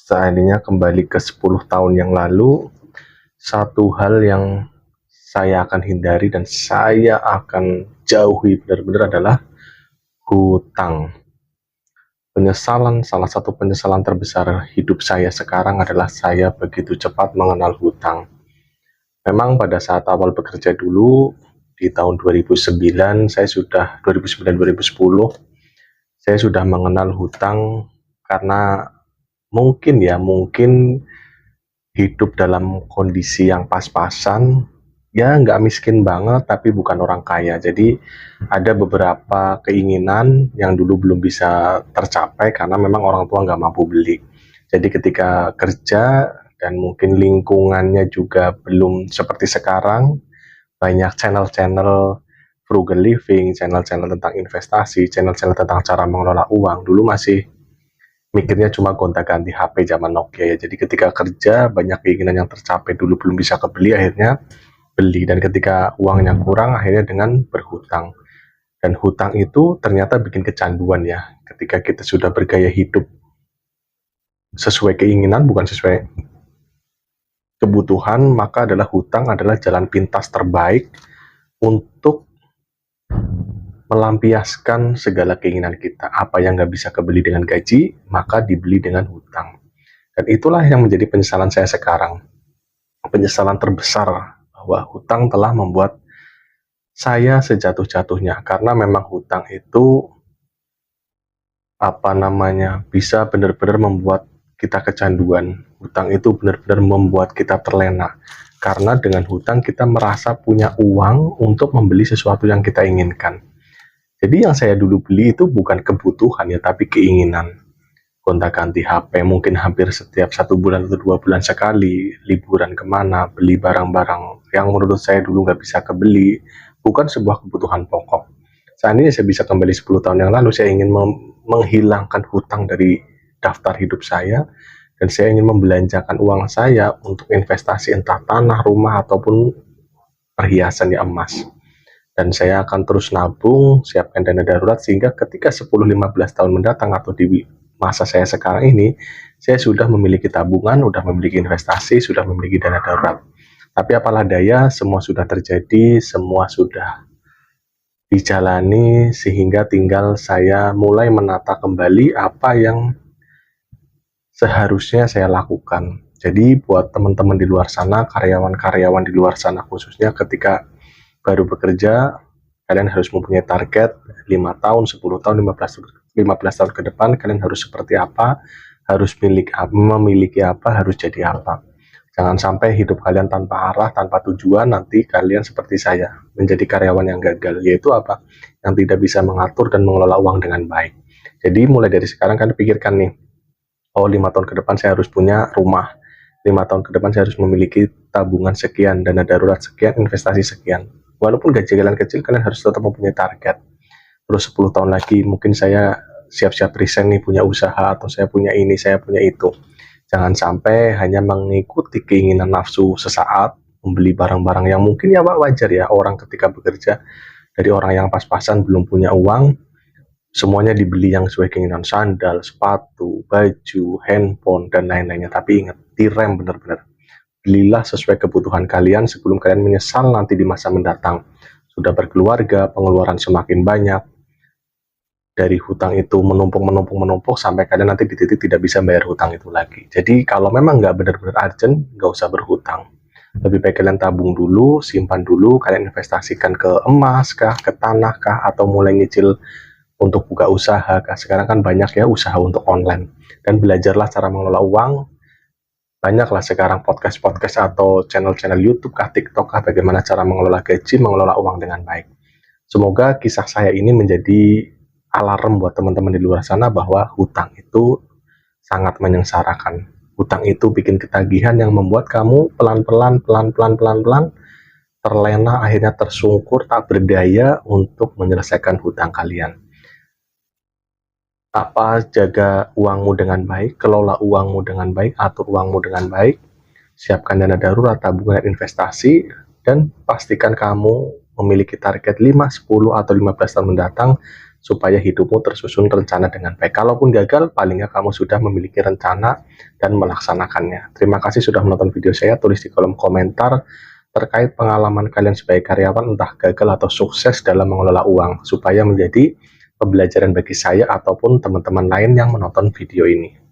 Seandainya kembali ke 10 tahun yang lalu, satu hal yang saya akan hindari dan saya akan jauhi benar-benar adalah hutang. Salah satu penyesalan terbesar hidup saya sekarang adalah saya begitu cepat mengenal hutang. Memang pada saat awal bekerja dulu, di tahun 2009, 2009-2010, saya sudah mengenal hutang karena mungkin hidup dalam kondisi yang pas-pasan, ya nggak miskin banget tapi bukan orang kaya. Jadi ada beberapa keinginan yang dulu belum bisa tercapai karena memang orang tua nggak mampu beli. Jadi ketika kerja dan mungkin lingkungannya juga belum seperti sekarang, banyak channel-channel frugal living, channel-channel tentang investasi, channel-channel tentang cara mengelola uang. Dulu masih mikirnya cuma gonta-ganti HP zaman Nokia ya. Jadi ketika kerja banyak keinginan yang tercapai dulu belum bisa kebeli, akhirnya beli. Dan ketika uangnya kurang, akhirnya dengan berhutang. Dan hutang itu ternyata bikin kecanduan ya. Ketika kita sudah bergaya hidup sesuai keinginan bukan sesuai kebutuhan, maka hutang adalah jalan pintas terbaik untuk melampiaskan segala keinginan kita. Apa yang nggak bisa kebeli dengan gaji, maka dibeli dengan hutang. Dan itulah yang menjadi penyesalan saya sekarang. Penyesalan terbesar bahwa hutang telah membuat saya sejatuh-jatuhnya. Karena memang hutang itu bisa benar-benar membuat kita kecanduan. Hutang itu benar-benar membuat kita terlena. Karena dengan hutang kita merasa punya uang untuk membeli sesuatu yang kita inginkan. Jadi yang saya dulu beli itu bukan kebutuhan ya, tapi keinginan. Gonta-ganti HP mungkin hampir setiap 1 bulan atau 2 bulan sekali, liburan kemana, beli barang-barang yang menurut saya dulu nggak bisa kebeli, bukan sebuah kebutuhan pokok. Seandainya saya bisa kembali 10 tahun yang lalu, saya ingin menghilangkan hutang dari daftar hidup saya, dan saya ingin membelanjakan uang saya untuk investasi entah tanah, rumah, ataupun perhiasan ya emas. Dan saya akan terus nabung, siapkan dana darurat, sehingga ketika 10-15 tahun mendatang atau di masa saya sekarang ini, saya sudah memiliki tabungan, sudah memiliki investasi, sudah memiliki dana darurat. Tapi apalah daya, semua sudah terjadi, semua sudah dijalani, sehingga tinggal saya mulai menata kembali apa yang seharusnya saya lakukan. Jadi buat teman-teman di luar sana, karyawan-karyawan di luar sana khususnya, ketika baru bekerja, kalian harus mempunyai target 5 tahun, 10 tahun, 15 tahun ke depan, kalian harus seperti apa, harus memiliki apa, harus jadi apa. Jangan sampai hidup kalian tanpa arah, tanpa tujuan, nanti kalian seperti saya, menjadi karyawan yang gagal, yaitu apa? Yang tidak bisa mengatur dan mengelola uang dengan baik. Jadi mulai dari sekarang kalian pikirkan nih, 5 tahun ke depan saya harus punya rumah, 5 tahun ke depan saya harus memiliki tabungan sekian, dana darurat sekian, investasi sekian. Walaupun gaji kalian kecil, kalian harus tetap mempunyai target. Terus 10 tahun lagi mungkin saya siap-siap resign nih, punya usaha, atau saya punya ini, saya punya itu. Jangan sampai hanya mengikuti keinginan nafsu sesaat, membeli barang-barang yang mungkin ya wajar ya, orang ketika bekerja dari orang yang pas-pasan belum punya uang, semuanya dibeli yang sesuai keinginan, sandal, sepatu, baju, handphone, dan lain-lainnya. Tapi ingat, direm benar-benar. Belilah sesuai kebutuhan kalian sebelum kalian menyesal nanti di masa mendatang. Sudah berkeluarga, pengeluaran semakin banyak, dari hutang itu menumpuk sampai kalian nanti di titik tidak bisa bayar hutang itu lagi. Jadi kalau memang nggak benar-benar urgent, nggak usah berhutang. Lebih baik kalian tabung dulu, simpan dulu, kalian investasikan ke emas kah, ke tanah kah, atau mulai nyicil untuk buka usaha kah. Sekarang kan banyak ya usaha untuk online. Dan belajarlah cara mengelola uang. Banyaklah sekarang podcast-podcast atau channel-channel YouTube kah, TikTok kah, bagaimana cara mengelola gaji, mengelola uang dengan baik. Semoga kisah saya ini menjadi alarm buat teman-teman di luar sana bahwa hutang itu sangat menyengsarakan. Hutang itu bikin ketagihan yang membuat kamu pelan-pelan terlena, akhirnya tersungkur, tak berdaya untuk menyelesaikan hutang kalian. Jaga uangmu dengan baik, kelola uangmu dengan baik, atur uangmu dengan baik, siapkan dana darurat, tabungan, investasi, dan pastikan kamu memiliki target 5, 10, atau 15 tahun mendatang supaya hidupmu tersusun rencana dengan baik. Kalaupun gagal, paling nggak kamu sudah memiliki rencana dan melaksanakannya. Terima kasih sudah menonton video saya. Tulis di kolom komentar terkait pengalaman kalian sebagai karyawan, entah gagal atau sukses dalam mengelola uang, supaya menjadi pembelajaran bagi saya ataupun teman-teman lain yang menonton video ini.